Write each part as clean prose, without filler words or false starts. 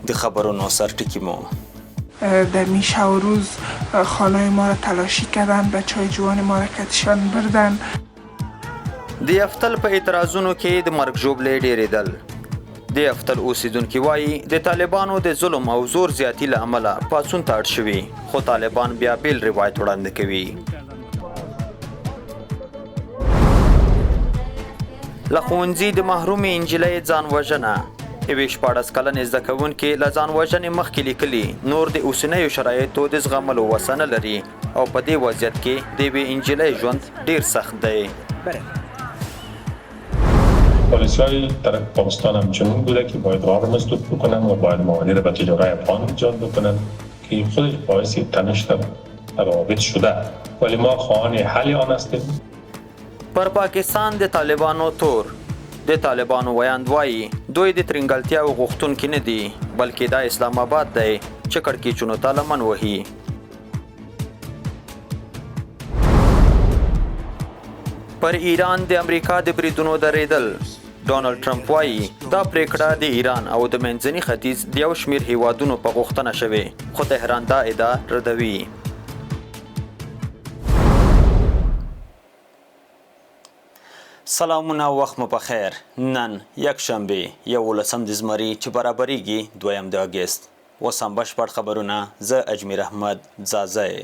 د خبرونو سرټکی مو در میشه و روز خانه ما را تلاشی کردن، بچهای جوان ما را کتشان بردن. د یفتل په اعتراضونو کې د مرګ ژوبلې ډېرېدل. د یفتل اوسیدونکي وایي د طالبانو د ظلم او زور زیاتي له امله پاڅون ته اړ شوي، خو طالبان بیا بیل روایت وړاندې کوي. له ښوونځي د محرومې نجلۍ ځان وژنه. یوې 14 کلنې زده کوونکې له ځان وژنې مخکې لیکلي نور د اوسنیو شرایطو د زغملو وسه نه لري او په دې وضعیت کې د یوې نجلۍ ژوند ډېر سخت دی. پالیسی‌های طرف پاکستان همچنین بوده که باید راه را مسدود بکنن و باید معامله را به تجاره افغان ایجاد بکنن که خودش باعث تنش در روابط شده، ولی ما خواهان حل آن هستیم. پر پاکستان د طالبانو تور. د طالبانو ویاند وایي دوی د ترنګلتیاو غوښتونکي نه دي، بلکې دا اسلام آباد دی چې کړکېچونو ته لمن وهي. پر ایران د امریکا د بریدونو درېدل. ډونالډ ټرمپ وایي دا پریکړه د ایران او د منځني ختیځ د یو شمېر هیوادونو په غوښتنه شوې، خو تهران دا ادعا ردوي. سلامونه، وخت مو پخیر. نن یکشنبه 11 د زمري چې برابرېږي 2 د اګست. اوس هم بشپړ خبرونه. زه اجمیر احمد ځاځی.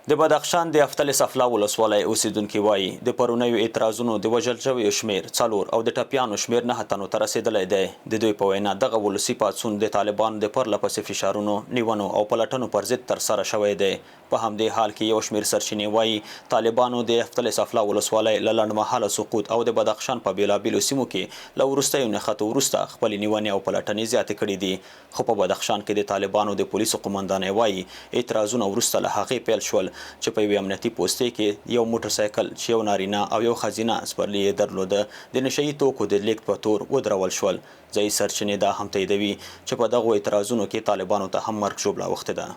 د بدخشان د یفتل سفلا ولسوالۍ اوسیدونکي وایي د پرونیو اعتراضونو د وژل شویو شمېر 4 او د ټپیانو شمېر 9 تنو ته رسېدلی دی. د دوی په وینا دغه ولسي پاڅون د طالبانو د پرله پسې فشارونو، نیونو او پلټنو پر ضد ترسره شوی دی. په همدې حال کې یو شمېر سرچینې وایي طالبانو د یفتل سفلا ولسوالۍ له لنډمهاله سقوط او د بدخشان په بېلابېلو سیمو کې له وروستیو نښتو وروسته خپلې نیونې او پلټنې زیاتې کړي دي. خو په بدخشان کې د طالبانو د پولیسو قمندانۍ وایي اعتراضونه وروسته له هغې پیل شول چې په یوې امنیتي پوستې کې یو موټر سایکل چې یو نارینه او یو ښځینه سپرلي یې درلوده د نشهیي توکو د لیږد په تور ودرول شول. ځایي سرچینې دا هم تاییدوي چې په دغو اعتراضونو کې طالبانو ته هم مرګ ژوبله اوښتې ده.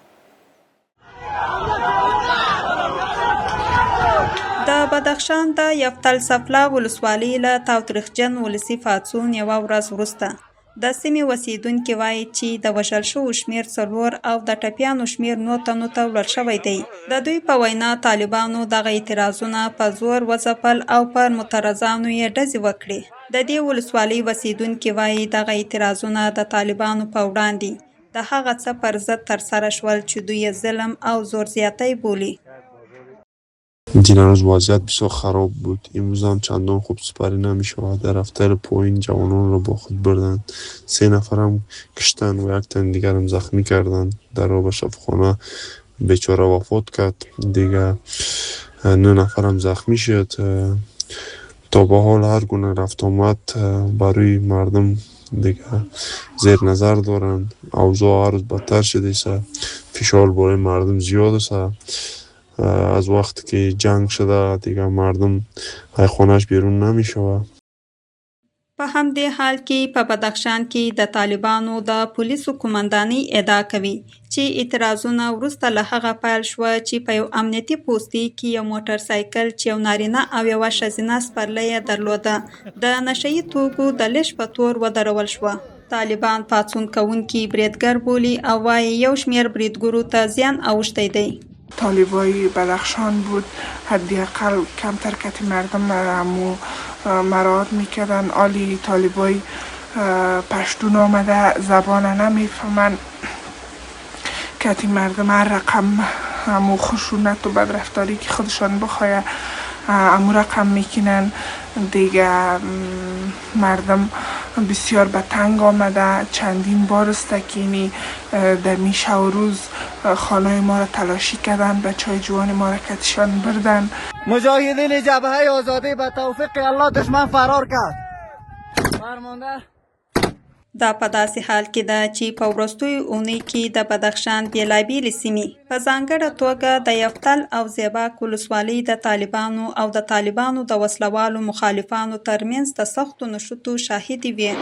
د بدخشان د یفتل سفلا ولسوالۍ له تاوتریخجن ولسي پاڅون یوه ورځ وروسته د سیمې اوسیدونکي وایي چې د وژل شوو شمېر 4 او د ټپیانو شمېر 9 تنو ته وړل شوی دی. د دوی په وینا طالبانو دغه اعتراضونه په زور وځپل او پر معترضانو یې ډزې وکړې. د دې ولسوالۍ اوسیدونکي وایي دغه اعتراضونه د طالبانو په وړاندې د هغه څه پر ضد ترسره شول چې دوی ظلم او زور زیاتی بولي. این روز وضعیت بسیار خراب بود. امروز هم چندان خوب سپری نمی شود. در رفتار پایین جوانان را با خود بردند. 3 نفر هم کشتن و 1 تن دیگر هم زخمی کردند. در راه به شفاخانه بیچاره وفات کرد. دیگر 9 نفر هم زخمی شد. تا به حال هر گونه رفت آمد برای مردم دیگر زیر نظر دارند. اوضاع هر روز بدتر شده است. فشار برای مردم زیاد است. از وقت که جنگ شده دیگه مردم از خونه‌اش بیرون نمیشه. په همدې حال کې په بدخشان کې د طالبانو د پولیسو قمندانۍ ادعا کوي چې اعتراضونه وروسته له هغه پیل شوه چې په یو امنیتي پوستې کې یو موټر سایکل چې یو نارینه او یوه ښځینه سپرلی یې درلوده د نشهیي توکو د لیږد په تور ودرول شوه. طالبان پاڅون کوونکي بریدګر بولي او وایي یو شمېر بریدګرو ته زیان اوښتی دی. طالبای بدخشان بود، حداقل کمتر کتی مردم را مراعات میکردن. آلی طالبای پشتون آمده زبان نمیفهمن، کتی مردم هر رقم همو خشونت و بدرفتاری که خودشان بخواه همو رقم میکنن. دیگه مردم بسیار به تنگ آمده. چندین بار استکینی در میشه و روز خانه ما را تلاشی کردن، بچهای جوان ما را کتشان بردن. مجاهدین جبهه آزادی به توفیق الله دشمن فرار کرد. فرمانده دا په داسې حال کې ده چې په وروستیو اونۍ کې د بدخشان بېلابېلې سیمې په ځانګړې توګه د یفتل او زیباک ولسوالۍ د طالبانو او د طالبانو د وسلوالو مخالفانو ترمنځ د سختو نښتو شاهدې وې.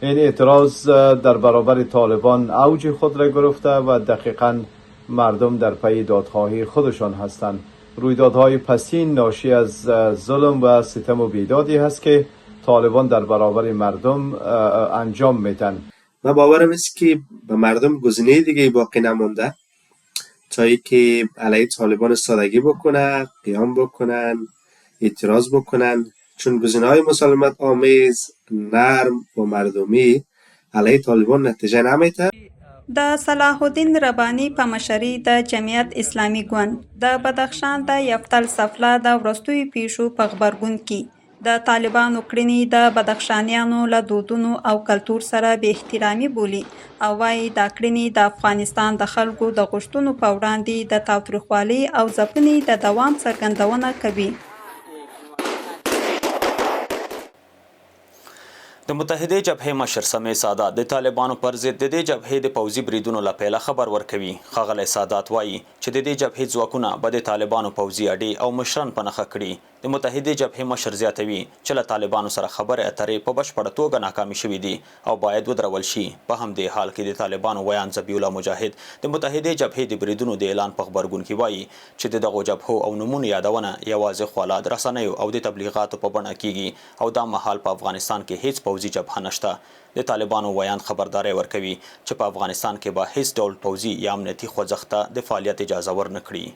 این اعتراض در برابر طالبان اوج خود را گرفته و دقیقاً مردم در پی دادخواهی خودشان هستند. رویدادهای پسین ناشی از ظلم و ستم و بیدادی هست که طالبان در برابر مردم انجام میدن. و باورم است که به مردم گزینه دیگه باقی نمونده تا اینکه علیه طالبان سادگی بکنن، قیام بکنن، اعتراض بکنن، چون گزینه‌های مسالمت آمیز، نرم و مردمی علیه طالبان نتیجه نمیده. د صلاح الدین رباني په مشرۍ د جمعیت اسلامي ګوند د بدخشان د یفتل سفله د وروستیو پیښو په غبرګون کې د طالبانو کړنې د بدخشانیانو له دودونو او کلتور سره بې احترامي بولي او وایي دا کړنې د افغانستان د خلکو د غوښتنو په وړاندې د تاوتریخوالي او ځپنې د دوام څرګندونه کوي. د متحده جبهې مشر سمیع سادات د طالبانو پر ضد د دې جبهې د پوځي بریدونو له پیله خبر ورکوي. ښاغلی سادات وایي چې د دې جبهې ځواکونه به د طالبانو پوځي اډې او مشران په نښه کړي. د متحده جبهې مشر زیاتوي چې له طالبانو سره خبرې اترې په بشپړه توګه ناکامې شوي دي او باید ودرول شي. په همدې حال کې د طالبانو ویان ذبیح الله مجاهد د متحده جبهې د بریدونو د اعلان په غبرګون کې وایي چې د دغو جبهو او نومونو یادونه یوازې خولاد رسنیو او د تبلیغاتو په بڼه کیږي او دا مهال په افغانستان کې هیڅ پوځي جبهه نشته. د طالبانو ویان خبرداری ورکوي چې په افغانستان کې به هیڅ ډول پوځي یا امنیتي خوځښت ته د فعالیت اجازه ورنکړي.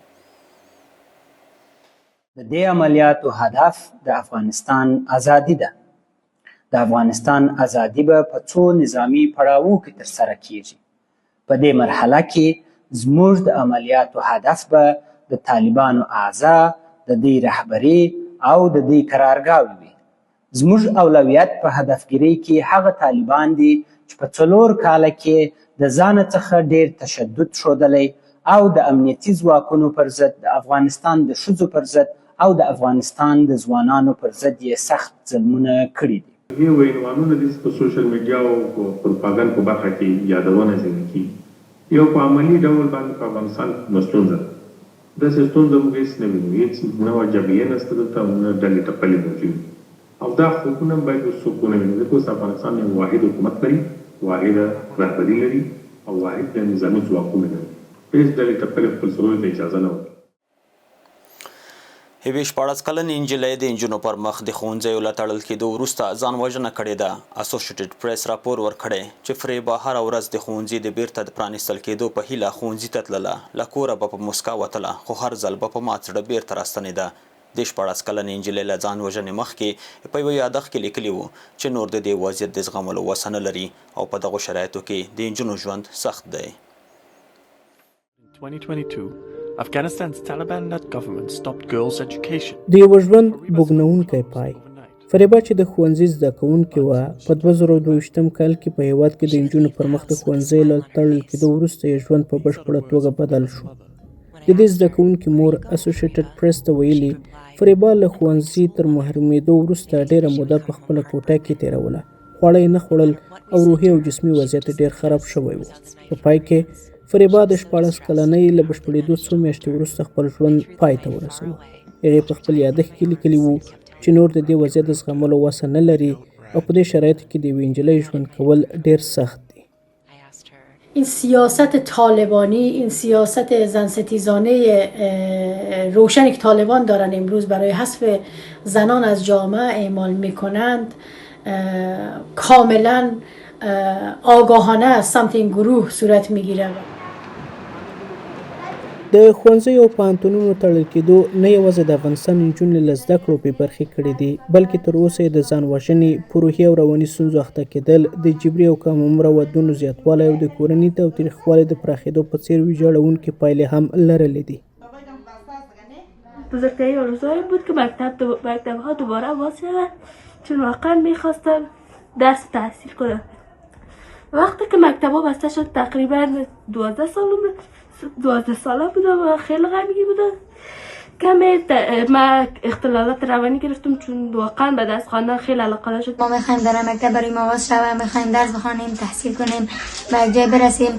د دې عملیاتو هدف د افغانستان ازادي ده. د افغانستان ازادي به په څو نظامی پړاوو کې ترسره کیږي. په دې مرحله کې زموږ د عملیاتو هدف به د طالبانو اعضا، د دې رهبري او د دې قرارګاوې وي. زموږ اولویت په هدفګیرۍ کې هغه طالبان دي چې په 4 کاله کې د ځان څخه ډیر تشدد ښودلی او د امنیتي ځواکونو پر ضد، د افغانستان د ښځو پر ضد او د افغانستان د ځوانانو پر ضد یې سخت ظلمونه کړي دي. یو عنوانونه د سوشل میډیا او پروپاګاندا په برخه کې یادونه ځینې کی یو په عملی ډول باندې په افغانستان مستونزه د ستونزو موږ هیڅ نه وینو، هیڅ نوه جبهې نشته دلته، نه ډلې ټپلې موجود او دا حکومت باید څوک ونه ویني ځکه اوس افغانستان یو واحد حکومت لري، واحد رهبري لري او واحد نظامي ځواکونه لري. هیڅ ډلې ټپلې خپل سرور ته اجازه نه ورکوي. یوې 14 کلنې نجلۍ د نجونو پر مخ د ښوونځیو له تړل کېدو وروسته ځان وژنه کړې ده. اسوسییټډ پریس راپور ورکړی چې فریبه هره ورځ د ښوونځي د بیرته د پرانیستل کېدو په هیله ښوونځي ته تلله، له کوره به په مسکا وتله، خو هر ځل به په مات زړه بیرته راستنېده. د 14 کلنې نجلۍ له ځان وژنې مخکې په یوه یادښت کې لیکلي وو چې نور د دې وضعیت د زغملو وسه نه لري او په دغو شرایطو کې د نجونو ژوند سخت دی. 2022 Afghanistan's Taliban-led government stopped girls' education. د یو ژوند بوږنونکی پای. فریبه چې د ښوونځي زده کوونکې وه، په 2022 کال کې په هېواد کې د نجونو پر مخ د ښوونځي له تړل کېدو وروسته یې ژوند په بشپړه توګه بدل شو. د دې زده کوونکې مور اسوسییټډ پریس ته ویلي فریبه له ښوونځي تر محرومېدو وروسته ډېره موده په خپله کوټه کې تېروله. خواړه یې نه خوړل او روحي او جسمي وضعیت ډېر خراب شوی و. په پای کې فریبه د 14 کلنۍ له بشپړېدو څو میاشتې وروسته خپل ژوند پای ته ورسوه. هغې په خپل یادښت کې لیکلي وو چې نور د دې وضعیت د زغملو وسه نه لري او په دې شرایطو کې د یوې نجلۍ ژوند کول ډېر سخت دی. این سیاست طالبانی، این سیاست زنستیزانه روشنی که طالبان دارن امروز برای حذف زنان از جامعه اعمال میکنند کاملا آگاهانه از سمت این گروه صورت میگیره. د ښوونځیو او پوهنتونونو تړل کېدو نه یوازې د افغانستان نجونې له زده کړو بې برخې کړي دي، بلکې تر اوسه یې د ځان وژنې، په روحي او رواني ستونزو اخته کېدل، د جبري او کم عمره ودونو زیاتوالی او د کورني تاوتریخوالي د پراخېدو په څېر ویجاړونکې پایلې هم لرلې دي. بزرگترین آرزوهایم بود که مکتب‌ها دوباره باز شود، چون واقعا می‌خواستم درس تحصیل کنم. وقتی که مکتب‌ها بسته شد تقریبا 12 ساله بودم و خیلی غمگین بودم. کمی من اختلالات روانی گرفتم چون واقعا به درس خواندن خیلی علاقه داشتم. ما میخوایم در مکتب برای آغاز شوم، میخوایم درس بخوانیم، تحصیل کنیم، به یک جای برسیم.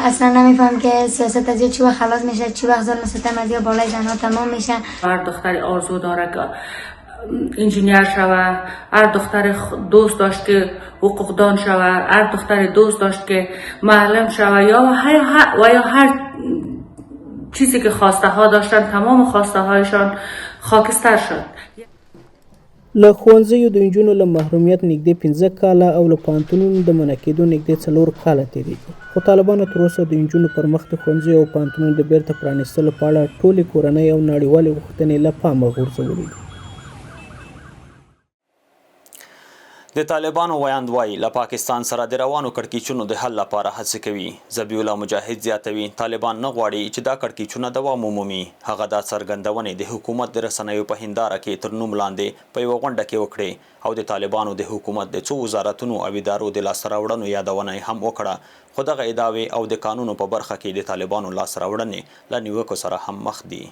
اصلا نمیفهم که سیاست از چی وقت خلاص میشه، چی وقت ظلم و ستم از بالای زنها تمام میشه. هر دختری آرزو داره که انجینیر شوه، هر دختر دوست داشت که حقوقدان شوه، هر دختر دوست داشت که معلم شوه یا هر چیزی که خواسته ها داشتن تمام خواسته هایشان خاکستر شد. له ښوونځیو د نجونو له محرومیت نږدې 15 کاله او له پوهنتونونو د منع کېدو نږدې 4 کاله تېرېږي، خو طالبانو تر اوسه د نجونو پر مخ د ښوونځیو او پوهنتونونو د بیرته پرانیستلو په اړه ټولې کورنۍ او نړیوالې غوښتنې له پامه غورځولې دي. د طالبانو ویاند وایي له پاکستان سره د روانو کړکېچونو د حل لپاره هڅې کوي. ذبیح الله مجاهد زیاتوي طالبان نه غواړي چې دا کړکېچونه دوام ومومي. هغه دا څرګندونې د حکومت د رسنیو په هنداره کې تر نوم لاندې په یوه غونډه کې وکړې او د طالبانو د حکومت د څو وزارتونو او ادارو د لاسته راوړنو یادونه هم وکړه، خو دغه ادعاوې او د قانونو په برخه کې د طالبانو لاسته راوړنې له نیوکو سره هم مخ دي.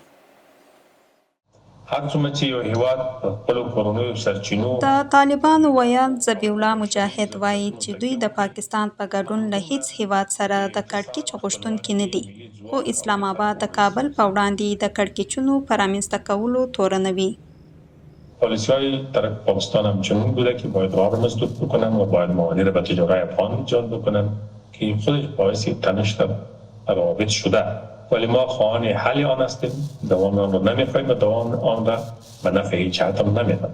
هر څومره چې یو هیواد په خپلو کورنیو سرچینو د طالبانو ویاند ذبیح الله مجاهد وایي چې دوی د پاکستان په ګډون له هیڅ هیواد سره د کړکېچ غوښتونکي نه دي، خو اسلام آباد د کابل په وړاندې د کړکېچونو په رامنځته کولو تورنوي. پالیسی‌های طرف پاکستان همچنین بوده که باید راه را مسدود بکنن و باید معادله به تجارت افغان ایجاد بکنن که خودش باعث تنش در روابط شده، ولی ما خواهان حل آن هستیم. دوام آن را نمی‌خواهیم و دوام آن را به نفع هیچ جهت هم نمی‌دهیم.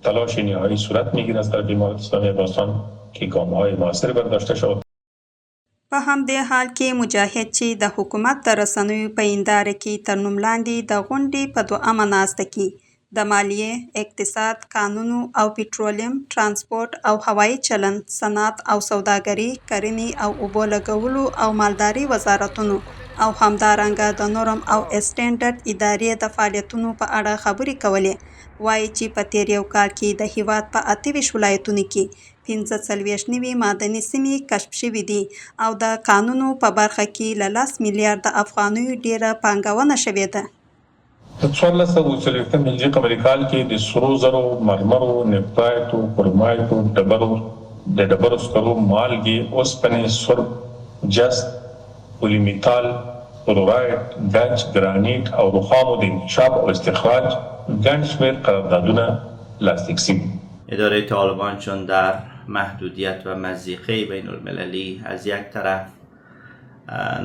تلاش نهایی صورت می‌گیرد از طرف امارت اسلامی افغانستان که گام‌های موثر برداشته شود. په همدې حال کې مجاهد چې د حکومت د رسنیو په هنداره کې تر نوم لاندې د غونډې په دویمه ناسته کې د مالیې، اقتصاد، کانونو او پټرولیم، ترانسپورت او هوایي چلند، صنعت او سوداګري، کرنې او اوبو لګولو او مالداري وزارتونو او همدارنګه د نورم او اسټنډرډ ادارې د فعالیتونو په اړه خبرې کولې. وایي چې په تیر یو کال کې د هیواد په 28 ولایتونو کې 45 نوي معدني سیمې کشف شوي دي او د کانونو په برخه کې له 10 میلیارډ افغانیو ډیره پانګونه شوې ده. په 1440 میلادي قمري کال کې د سرو زرو، مرمرو، نفټایټو، کرومایټو، د ډبرو سکرو، مالګې، اوسپنې، سرب، جست، پولیمیتال، فلورایډ، ګچ، ګرانیټ او رخامو د انکشاف او استخراج ګڼ شمېر قراردادونه لاسلیک شوي. اداره طالبان چون در محدودیت و مضیقه بین المللی از یک طرف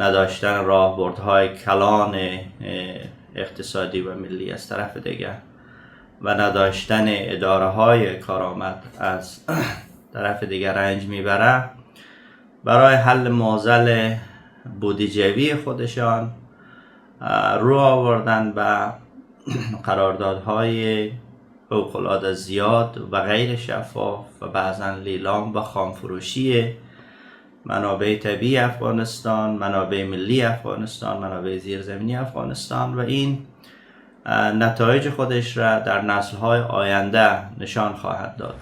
نداشتن راهبردهای کلان اقتصادی و ملی از طرف دیگر و نداشتن اداره های کارآمد از طرف دیگر رنج میبره، برای حل معضل بودجه‌ای خودشان رو آوردن و قراردادهای فوق‌العاده زیاد و غیر شفاف و بعضا لیلام و خامفروشی منابع طبیعی افغانستان، منابع ملی افغانستان، منابع زیرزمینی افغانستان و این نتایج خودش را در نسل‌های آینده نشان خواهد داد.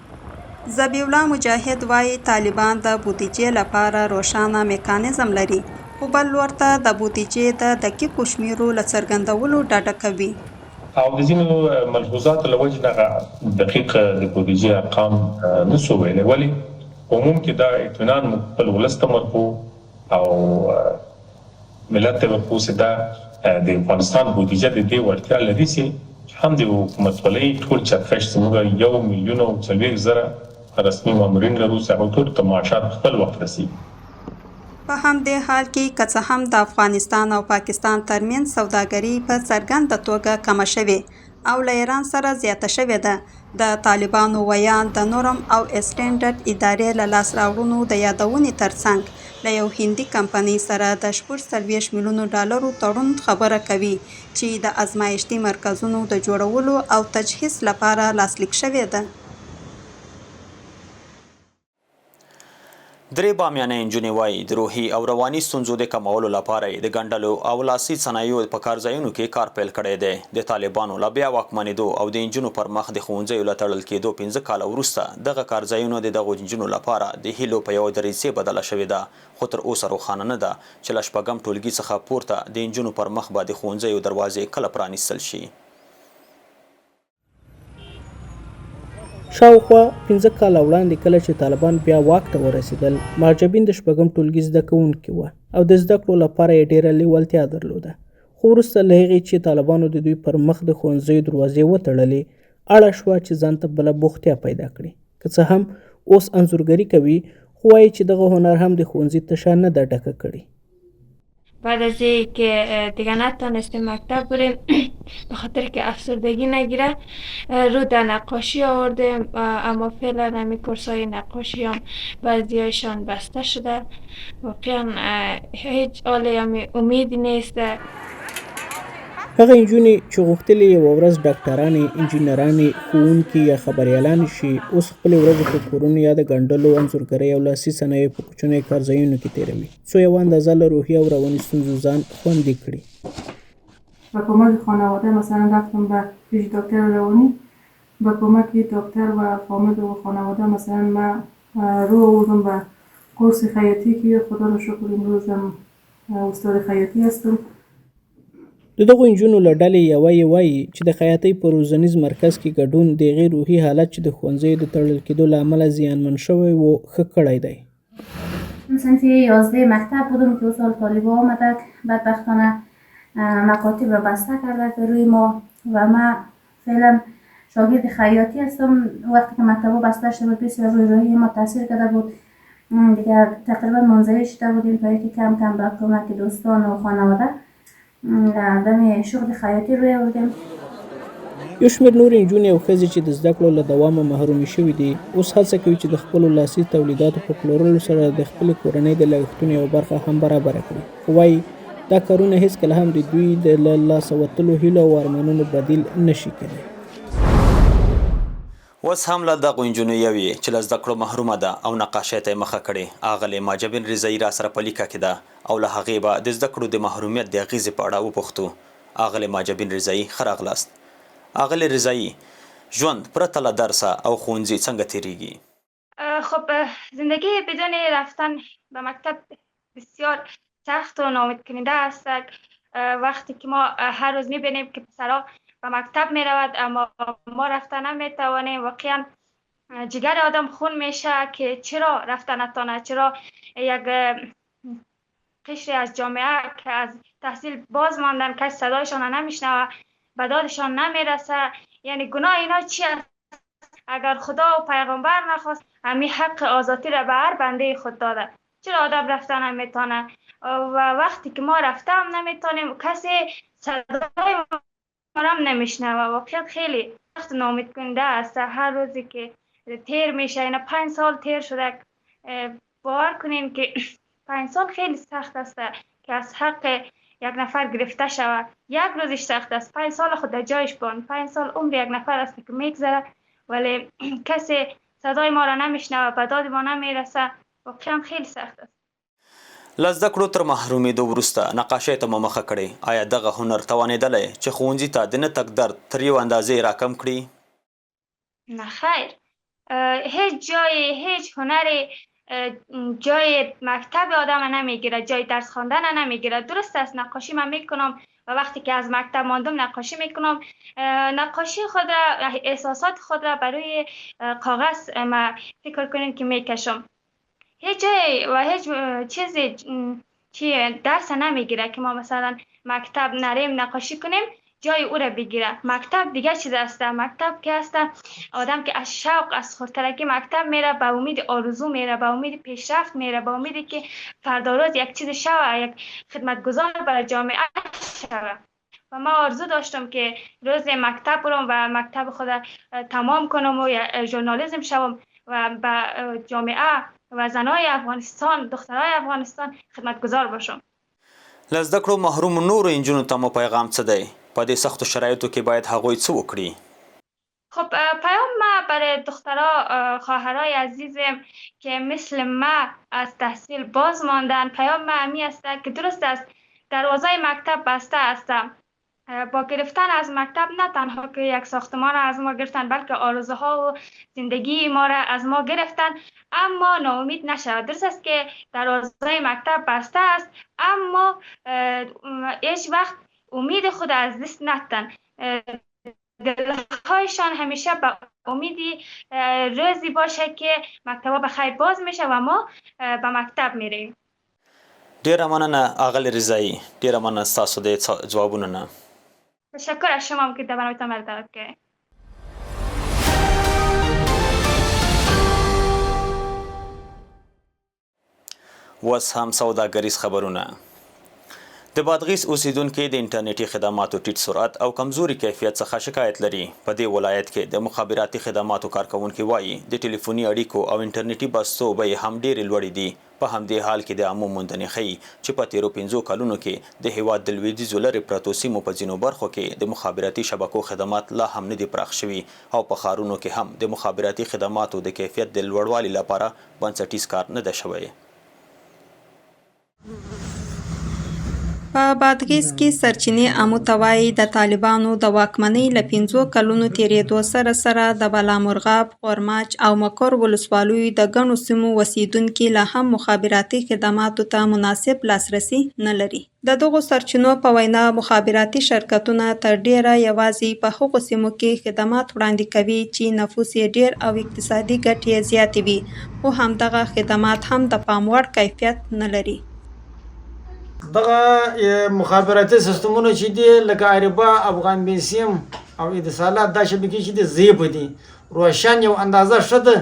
ذبیح الله مجاهد وایي طالبان د بودیجې لپاره روښانه میکانیزم لري، خو بل لور ته د بودیجې د دقیقو شمیرو له څرګندولو ډډه کوي. او د ځینو ملحوظاتو له وجې دغه دقیق د بودیجې ارقام نشو ویلی، ولې عموم کې دا اطمینان خپل ولس ته ورکړو او ملت ته ورکړو چې دا د افغانستان بودیجه د دې وړتیا لري چې هم د حکومتولۍ ټول چرخش زموږ 1,40,000 رسمي مامورین لرو چې هغوی ټول ته معاشات خپل وخت رسیږي. په همدې حال کې که څه هم د افغانستان او پاکستان ترمنځ سوداګري په څرګنده توګه کمه شوې او له ایران سره زیاته شوې ده، د طالبانو ویاند د نورم او اسټنډرډ ادارې له لاسته راوړنو د یادونې ترڅنګ له یو هندي کمپنۍ سره د 40 میلیونو ډالرو تړون خبره کوي چې د ازمایښتي مرکزونو د جوړولو او تجهیز لپاره لاسلیک شوې ده. درې بامیانه نجونې وایي د روحي او رواني ستونزو د کمولو لپاره د ګنډلو او لاسي صنایعو په کارځایونو کې کار پیل کړی دی. د طالبانو له بیا واکمنېدو او د نجونو پر مخ د ښوونځیو له تړل کېدو 15 کاله وروسته دغه کارځایونه د دغو نجونو لپاره د هیلو په یوه دریڅې بدله شوې ده، خو تر اوسه روښانه نه ده چې له 8م ټولګي څخه پورته د نجونو پر مخ به د ښوونځیو دروازې کله پرانیستل شي. شاوخوا 15 کاله وړاندې کله چې طالبان بیا واک ته ورسېدل، مارجبین د 8م ټولګي زده کوونکي وه او د زده کړو لپاره یې ډېره لیوالتیا درلوده، خو وروسته له هغې چې طالبانو د دوی پر مخ د ښوونځیو دروازې وتړلې، اړه شوه چې ځان ته بله بوختیا پیدا کړي. که څه هم اوس انځورګري کوي، خو وایي چې دغه هنر هم د ښوونځي تشه نه ده ډکه کړې. بعد از که دیگه نتونستیم مکتب بریم به خاطر که افسردگی نگیره رو در نقاشی آوردیم، اما فعلا همی کورسای نقاشی هم بعضیایشان بسته شده. واقعا هیچ امیدی نیست. هغه نجونې چې غوښتلې یوه ورځ ډاکټرانې، انجینرانې، ښوونکي یا خبریالانې شي، اوس خپلې ورځې په کورونو یا د ګنډلو، انځورګرۍ او لاسي صنایعو په کوچنیو کارځایونو کې تېروي، څو یوه اندازه له روحي او رواني ستونزو ځان خوندي کړي. با کمک خانواده مثلا رفتم به پیش دکتر روانی، با کمک دکتر و فامیل و خانواده مثلا من رو آوردم به کورس خیاطی که خدا رو شکر امروزم استاد خیاطی هستم. د دغو نجونو له ډلې یوه یې وایي چې د خیاطۍ په روزنیز مرکز کې ګډون د هغې روحي حالت چې د ښوونځیو د تړل کېدو له امله زیانمن شوی و ښه کړی دی. صنف 11 مکتب بودم که سال طالبا آمده، بدبختانه مکاتب را بسته کرده که روی ما و من فعلا شاگرد خیاطی هستم. وقتی که مکتبا بسته شده بود بسیار روی روحی ما تاثیر کرده بود، دیگه تقریبا منزوی شده بودیم تا اینکه کم کم با کمک دوستان و خانواده دم شغل خیاطی روی آوردیم. یو شمېر نورې نجونې او ښځې چې د زده کړو له دوامه محرومې شوي دي، اوس هڅه کوي چې د خپلو لاسي تولیداتو په پلورلو سره د خپلې کورنۍ د لګښتونو یوه برخه هم برابره کړي. خو وایي دا کارونه هېڅکله هم د دوی د له لاسه وتلو هیلو او ارمانونو بدیل نشي کېدی. اوس هم له دغو نجونو یوې چې له زده کړو محرومه ده او نقاشۍ ته یې مخه کړې، اغلې ماجبین رضایي را سره په لیکه کې ده او له هغې به د زده کړو د محرومیت د اغېزې په اړه وپوښتو. اغلې ماجبین رضایي ښه راغلاست. اغلې رضایي، ژوند پرته له درسه او ښوونځي څنګه تیریږي؟ خب زندگی بدون رفتن به مکتب بسیار سخت و ناامید کننده است. وقتی که ما هر روز میبینیم که پسرها به مکتب میرود اما ما رفتن نمیتوانیم، واقعا جگر آدم خون میشه که چرا رفتن نتانه، چرا یک قشری از جامعه که از تحصیل باز ماندن کسی صدایشان نمیشنوه، به دادشان نمیرسه. یعنی گناه اینا چی است؟ اگر خدا و پیغمبر نخواست همین حق آزادی را به هر بنده خود داده، چرا آدم رفتن نمیتانه؟ و وقتی که ما رفتم نمیتونیم، کسی صدای ما هم نمیشنوه. واقعا خیلی سخت ناامید کننده است. هر روزی که تیر میشه، اینا 5 سال تیر شده، باور کنین که 5 سال خیلی سخت است که از حق یک نفر گرفته شود. یک روزش سخت است، 5 سال خود در جایش بان. 5 سال عمر یک نفر است که میگذره ولی کسی صدای ما را نمیشنوه، به داد ما نمیرسه. واقعا خیلی سخت است. له زده کړو تر محرومېدو وروسته نقاشۍ ته مو مخه کړې. آیا دغه هنر توانېدلی چې ښوونځي ته د نه تګ درد تر یو اندازې راکم کړي؟ نه خیر، هیچ جای، هیچ هنری جای مکتب آدم نمیگیره، جای درس خواندن نمیگیره. درست است نقاشی من میکنم و وقتی که از مکتب ماندم نقاشی میکنم، نقاشی خود را، احساسات خود را برای کاغذ ما فکر کنین که میکشم. هیچ جای و هیچ چیزی درس نمیگیره که ما مثلا مکتب نریم نقاشی کنیم جای او را بگیره. مکتب دیگه چیز است. مکتب که است آدم که از شوق، از خردترکی مکتب میره، به امید آرزو میره، به امید پیشرفت میره، به امیدی که فردا روز یک چیز شوه، یک خدمتگزار برای جامعه شوه. و ما آرزو داشتم که روز مکتب برم و مکتب خود تمام کنم و ژورنالیسم شوم و به جامعه و زنای افغانستان، دخترای افغانستان خدمتگزار باشم. له زده کړو محروم نورو نجونو ته مو پیغام څه دی؟ په دې سختو شرایطو کې باید هغوی څه وکړي؟ خب پیام ما برای دخترها، خواهرای عزیزم که مثل ما از تحصیل باز ماندن، پیام ما همی است که درست است دروازه مکتب بسته است. با گرفتن از مکتب نه تنها که یک ساختمان را از ما گرفتن، بلکه آرزوها و زندگی ما را از ما گرفتن، اما ناامید نشود. درست است که دروازه مکتب بسته است اما هیچ وقت امید خود از دست ندن. دلهایشان همیشه به امیدی روزی باشه که مکتبا به خیر باز میشه و ما به مکتب میریم. ډیره مننه اغلې رضایي، ډیره مننه ستاسو د ځوابونو نه. تشکر از شما هم که در برنامه‌تان مرا دعوت کردید. اوس هم سوداګریز خبرونه. د بادغیس اوسیدونکو د انټرنیټي خدماتو ټیټ سرعت او کمزوري کیفیت څخه شکایت لري. په دې ولایت کې د مخابراتي خدماتو کارکونکي وایي د ټلیفوني اړیکو او انټرنیټي بستو بیې هم ډېرې لوړې دي. په همدې حال کې د عامو موندنې ښیي چې په تیرو 5 کلونو کې د هیواد د لویدیځو لرې پرتو سیمو په ځینو برخو کې د مخابراتي شبکو خدمات لا هم نه دي پراخ شوي او په ښارونو کې هم د مخابراتي خدماتو د کیفیت د لوړوالي لپاره بنسټیز کار نه ده شوی. په بادغیس کې سرچینې عامو ته وایي د طالبانو د واکمنۍ له 5 کلونو تېرېدو سره سره د بالامرغاب، خورماچ او مکر ولسوالیو د ګڼو سیمو اوسیدونکي لا هم مخابراتي خدماتو ته مناسب لاسرسي نه لري. د دغو سرچینو په وینا مخابراتي شرکتونه تر ډیره یوازې په هغو سیمو کې خدمات وړاندې کوي چې نفوس یې ډیر او اقتصادي ګټې یې زیاتې وي، خو همدغه خدمات هم د پام وړ کیفیت نه لري. دغه مخابراتي سیستمونه چې دي لکه عربا، افغان بیسیم او اتصالات دا شبکې چې دي ضعیف دي. روشن یو اندازه ښه ده،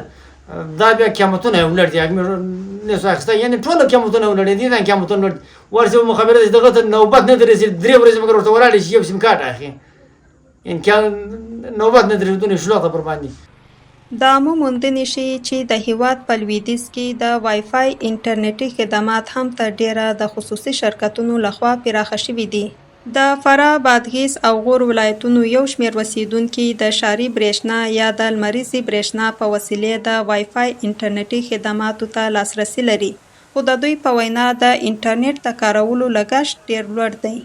دا بیا قیمتونه یې ولړ دي نسو اخیسته، یعنې ټوله قیمتونه ولړ دي، دا قیمتونه ولړ دي. ورسې مخابرات دغه ته نوبت نه درېږي، 3 ورځې مګر ورته ولاړ شي یو سیم کارت اخلي، یعنې نوبت نه درېږي دونه شلوغ ده پر باندې. د عامو موندنې ښیي چې د هیواد په لویدیځ کې د وای فای انټرنیټي خدمات هم تر ډیره د خصوصي شرکتونو لخوا پراخه شوي دي. د فراه، بادغیس او غور ولایتونو یو شمېر اوسیدونکي د ښاري برېښنا یا د لمریزې برېښنا په وسیلې د وای فای انټرنیټي خدماتو ته لاسرسي لري، خو د دوی په وینا د انټرنیټ د کارولو لګښت ډیر لوړ دی.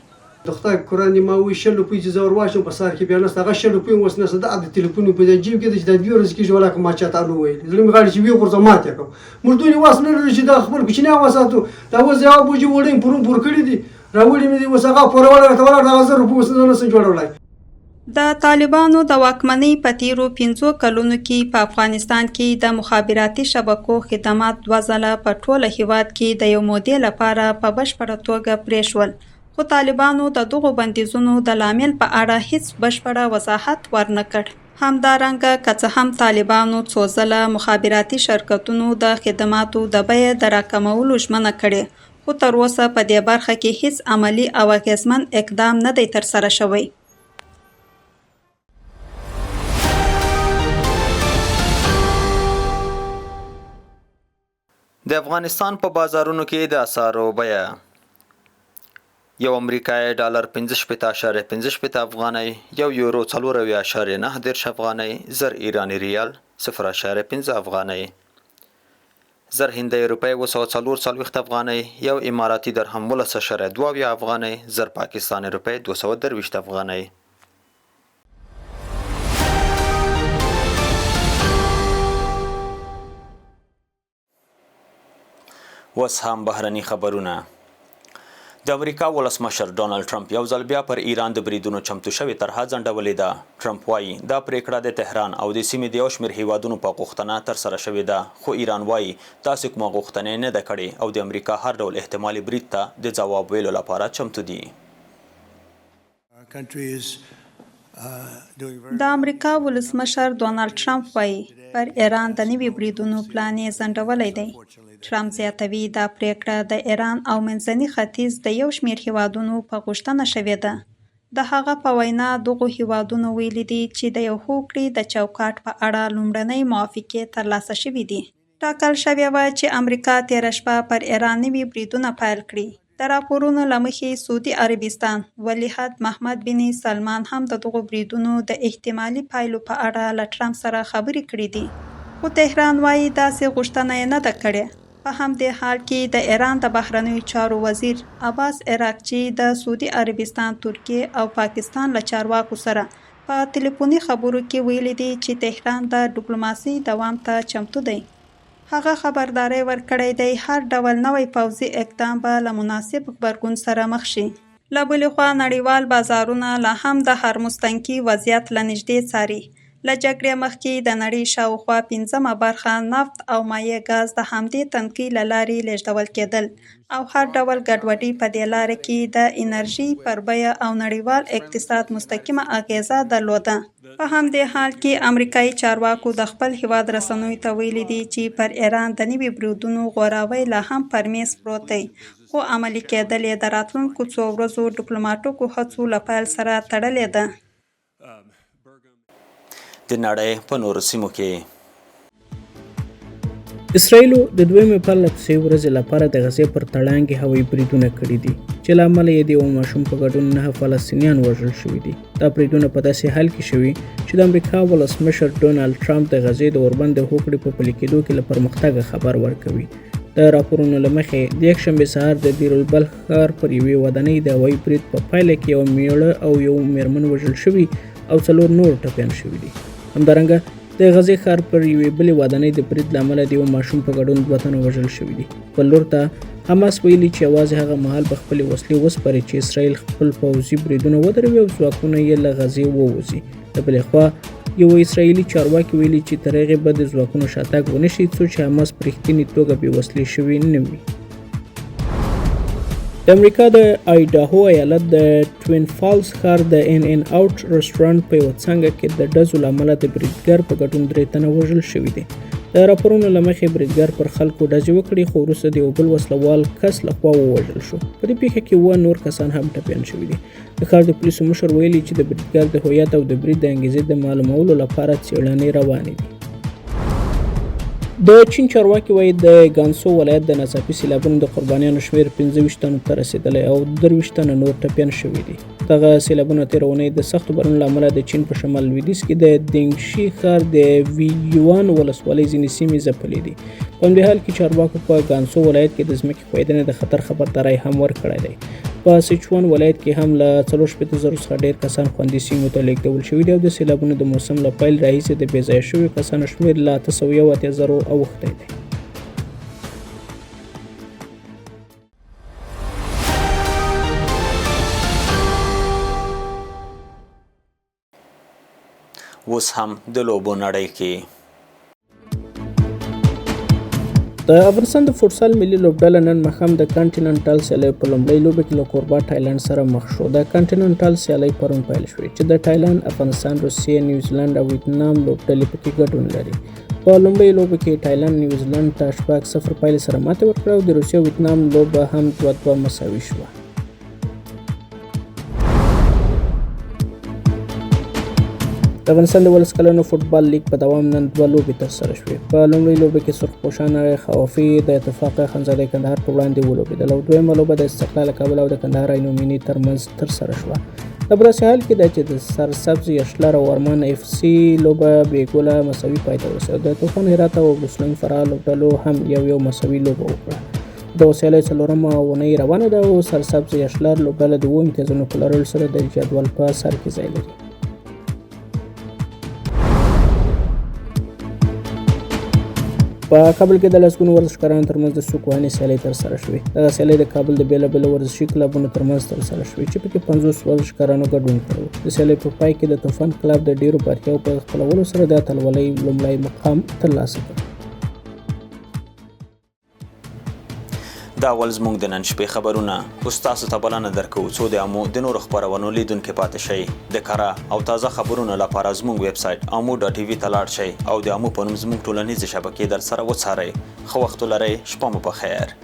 د خدای قرآن ما وی 100 روپۍ چې زه ور واچوم په سهار کې بیا نسته، هغه 100 روپۍ اوس نسته، د تلیفون په جیب کې د 2 ورځې کېږي ولا که ما چاته الو ویل زړه مې غواړي چې ویې غورځم مات یې کړم. موږ دونې واس نه لرو چې دا خپل کوچنی وساتو، دا اوس یوه بوجي وړی پرون پور کړي دي راوړي مې دي، اوس هغه پورولی راته ولاړ د 1000 روپۍ اوس نه نسم جوړولی. د طالبانو د واکمنۍ په تیرو 5 کلونو کې په افغانستان کې د مخابراتي شبکو خدمات 2 ځله په ټوله هیواد کې د یو مودې لپاره په بشپړه توګه پرې شول، خو طالبانو د دغو بندیزونو د لامل په اړه هیڅ بشپړه وضاحت ورنه کړ. همدارنګه که څه هم طالبانو څو ځله مخابراتي شرکتونو د خدماتو د بیې د راکمولو ژمنه کړې، خو تر اوسه په دې برخه کې هیڅ عملي او اغیزمن اقدام نه دی ترسره شوی. د افغانستان په بازارونو کې د اسعارو بیه یو امریکایي ډالر 15.5 افغانۍ، یو یورو 4.9 افغانۍ، زر ایرانی ریال 0.5 افغانۍ، زر هندۍ روپۍ 244 افغانۍ، یو اماراتي درهم 12.2 افغانۍ، زر پاکستاني روپۍ 223 افغانۍ. اوس هم بهرني خبرونه. د امریکا ولسمشر ډونالډ ټرمپ یو ځل بیا پر ایران د بریدونو چمتو شوې طرحه ځنډولې ده. ټرمپ وایي دا پریکړه د تهران او د سیمې د یو شمېر هیوادونو په غوښتنه ترسره شوې ده، خو ایران وایي تاسې کومه غوښتنه نه ده کړې او د امریکا هر ډول احتمالي برید ته د ځواب ویلو لپاره چمتو دي. د امریکا ولسمشر ډونالډ ټرمپ وایي پر ایران د نوي بریدونو پلان یې ځنډولی دی. ټرمپ زیاتوي دا پریکړه د ایران او منځني ختیځ د یو شمېر هیوادونو په غوښتنه شوې ده. د هغه په وینا دغو هیوادونو ویلي دي چې د یو هوکړې د چوکاټ په اړه لومړنۍ موافقې ترلاسه شوي دي. ټاکل شوې وه چې امریکا تېره شپه پر ایران نوي بریدونه پیل کړي. د راپورونو له مخې سعودي عربستان ولیعهد محمد بن سلمان هم د دغو بریدونو د احتمالي پایلو په اړه له ټرمپ سره خبرې کړې دي، خو تهران وایي داسې غوښتنه یې نه ده کړې. په همدې حال کې د ایران د بهرنیو چارو وزیر عباس عراقچي د سعودي عربستان، ترکیې او پاکستان له چارواکو سره په تلیفوني خبرو کې ویلي دي چې تهران د ډیپلوماسۍ دوام ته چمتو دی. هغه خبرداری ورکړی دی هر ډول نوی پوځي اقدام به له مناسب غبرګون سره مخ شي. له بلې خوا نړیوال بازارونه لا هم د هرمز تنګي وضعیت له نږدې څاري. له جګړې مخکې د نړۍ شاوخوا 5مه برخه نفت او مایع ګاز د همدې تنګي له لارې لیږدول کېدل او هر ډول ګډوډي په دې لاره کې د انرژي پر بیه او نړیوال اقتصاد مستقیمه اغیزه درلوده. په همدې حال کې امریکایي چارواکو د خپل هیواد رسنیو ته ویلي دي چې پر ایران د نوي بریدونو غوراوی لا هم پر میز پروت دی، موافقو عملي کېدل یې د راتلونکو څو ورځو ډیپلوماټیکو هڅو له پیل سره تړلې ده. د نړۍ په نورو سیمو کې اسرائیلو د دویمې پرلپسې ورځې لپاره د غزې پر تړانګې هوایي بریدونه کړي دي چې له امله یې د یو ماشوم په ګډون 9 فلسطینیان وژل شوي دي. دا بریدونه په داسې حال کې شوي چې د امریکا ولسمشر ډونالډ ټرمپ د غزې د اوربند د هوکړې په پلي کېدو کې له پرمختګه خبر ورکوي. د راپورونو له مخې د یکشنبې سهار د دیر البلخ ښار پر یوې ودانۍ د هوایي برید په پایله کې یوه میړه او یو میرمن وژل شوي او 4 نور ټپیان شوي دي. همدارنګه د غزې ښار پر یوې بلې ودانۍ د برید له امله د یو ماشوم په ګډون 2 تنه وژل شوي دي. بل لور ته حماس ویلي چې یوازې هغه مهال به خپلې وسلې وسپاري چې اسرائیل خپل پوځي بریدونه ودروي او ځواکونه یې له غزې ووځي. د بلې خوا یو اسرائیلي چارواکي ویلي چې تر هغې به د ځواکونو شاتګ ونه شي څو چې حماس په رښتینې توګه بې وسلې شوي نه وي. د امریکا د آیډاهو ایالت د ټوین فالز ښار د ان ان اوټ رستورانت په یوه څانګه کې د ډزو له امله د بریدګر په ګډون 3 تنه وژل شوي دي. د راپورونو له مخې بریدګر پر خلکو ډزې وکړې خو وروسته د یو بل وسلوال کس لخوا ووژل شو. په دې پیښه کې 7 نور کسان هم ټپیان شوي دي. د ښار د پولیسو مشر ویلي چې د بریدګر د هویت او د برید د انګیزې د معلومولو لپاره څېړنې روانې دي. د چین چارواکي وایي د ګانسو ولایت د ناڅاپي سیلابونو د قربانیانو شمېر 25 تنو ته رسېدلی او 23 تنه نور ټپیان شوي دي. دغه سیلابونه تېره اونۍ د سختو بارانونو له امله د چین په شمال لویدیځ کې د دینګشي ښار د ویوان ولسوالۍ ځینې سیمې ځپلې دي. په همدې حال کې چارواکو په ګانسو ولایت کې د ځمکې ښویدنې د خطر خبرداری هم ورکړی دی. په سیچوان ولایت کې هم له 44,000 څخه ډېر کسان خوندي سیمو ته لېږدول شوي دي او د سیلابونو د موسم له پیل راهیسې د بې ځایه شویو کسانو شمېر له 880,000 اوښتی دی. اوس هم د لوبو نړۍ کې د افغانستان د فوټسال ملي لوبډله نن ماښام د کانټیننټال سیالۍ په لومړۍ لوبه کې له کوربه تایلند سره مخ شو. د کانټیننټال سیالۍ پرون پیل شوې چې د تایلند، افغانستان، روسیې، نیوزیلند او ویتنام لوبډلې پکې ګډون لري. په لومړۍ لوبه کې تایلند نیوزیلند ته 6-0 پایلې سره ماتې ورکړه او د روسیې او ویتنام لوبه هم 2-2 مساوي شوه. د افغانستان د 12 کلنو فوټبال لیګ په دوام نن 2 لوبې ترسره شوې. په لومړۍ لوبه کې سرخپوشانه خوافي د اتفاق خانزاده کندهار په وړاندې ولوبېدل او دویمه لوبه د استقلال کابل او د کندهار عینومېنې ترمنځ ترسره شوه. د په داسې حال کې ده چې د سرسبز یشلر او ارمان اف سی لوبه بې ګوله مساوي پای ته ورسېده. د طوفان هرات او بوسلنګ فراه لوبډلو هم یو مساوي لوبه وکړه. د سیالۍ 4مه اونۍ روانه ده او سرسبز یشلر لوبډله د 2 امتیازونو په لرلو سره د جدول په سر کې ځای لري. په کابل کې د لسګونو ورزشکارانو ترمنځ د سوک وهنې سیالۍ ترسره شوې. دغه سیالۍ د کابل د بېلابېلو ورزشي کلبونو ترمنځ ترسره شوې چې پکې 50 ورزشکارانو ګډون کړی. د سیالۍ په پای کې د طوفان کلب د ډېرو بریاوو په خپلولو سره د اتلولۍ لومړی مقام ترلاسه کړ. دا ول زموږ د نن شپې خبرونه. اوس تاسو ته بلنه درکوو څو د امو د نورو خپرونو لیدونکي پاتې شئ. د کره او تازه خبرونو لپاره زموږ ویب سایټ amو.tv ته لاړ شئ او د امو په نوم زموږ ټولنیزې شبکې در سره وڅارئ. ښه وخت ولرئ. شپه مو په خیر.